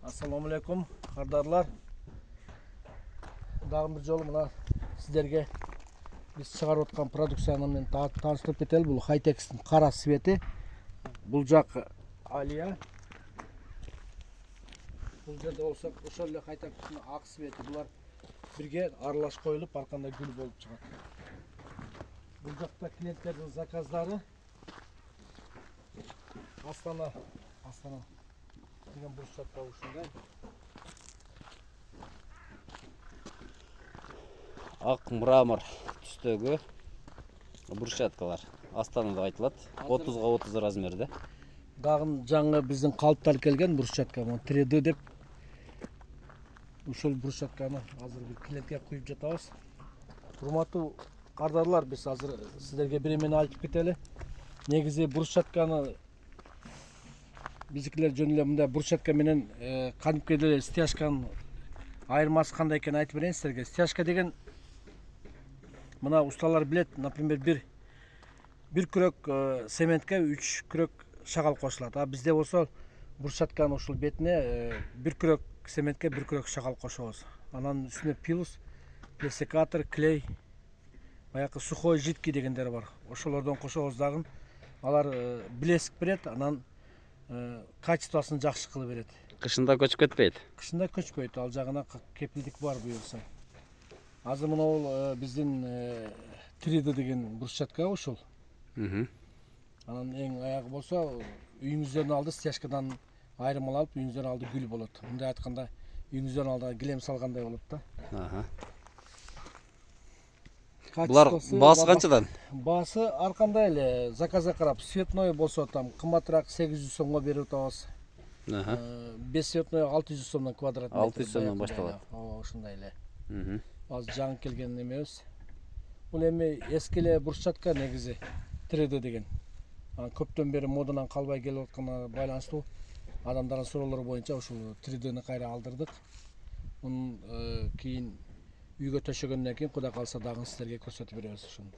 Assalamu alaikum, kardeşler. Dağın bir жолу мына сіздерге biz шығарып отқан продукцияны таныстырып кетелі. Бұл Хайтекстің қара светі. Бұл жақ Алия. Бұл жерде болсақ, ошол эле Хайтекстің ақ светі. Бұлар бірге аралаш қойылып, арқанда гүл болып шығады. Бұл жақта клиенттердің заказдары. Астана деген брусчатка ушундай. Ак мрамор түстөгү брусчаткалар Астанада айтылат. 30га 30 размерде. Дагы жаңы биздин калыптар келген брусчатка, 3D деп. Ушул брусчатканы азыр бир клиентке куюп жатабыз. Урматтуу кардарлар, биз азыр сиздерге бир эмени айтып кетели. Негизи брусчатканы биздикилер жөн эле мындай брусчатка менен кантип деле стяжканын айырмасы кандай экенин айтып берейин сиздерге. Стяжка деген мына усталар билет, например, бир күрөк сементке 3 күрөк шагал кошулат. А бизде болсо брусчатканын ушул бетине бир күрөк сементке 1 күрөк шагал кошобуз. Анан үстүнө пилус, десекатор, клей, баягы сухой жидкий дегендер бар. Ошолордон кошобуз дагы. Алар блеск берет, анан качествосын жакшы кылып берет. Кышында көчүп кетпейт. Кышында көчпөйт, ал жагына кепилдик бар буюрса. Азыр мына ол биздин 3D деген брусчатка ушул. Анан эң аягы болсо үйүңүздөрдүн алды стяжкадан айырмалап алып, үйүңүздөрдүн алды гүл болот. Мындай айтканда үйүңүздөрдүн алдына килем салгандай болот да. Булар баасы канчадан? Баасы ар кандай эле, заказга карап, цветной болсо там кымбатыраак 800 сомго берип атабыз. Без цветной 600 сомдон квадрат метр. 600 сомдон башталат. Ооба, ушундай эле. Азыр жаңы келген эмебиз. Бул эми эски эле брусчатка негизи 3D деген. Көптөн бери модадан калбай келип атканына байланыштуу адамдардын суроолору боюнча ушул 3D'ни кайра алдырдык. Мунун кийин үйгө төшөгөндөн кийин Кудай калса дагы сиздерге көрсөтүп беребиз ушуну.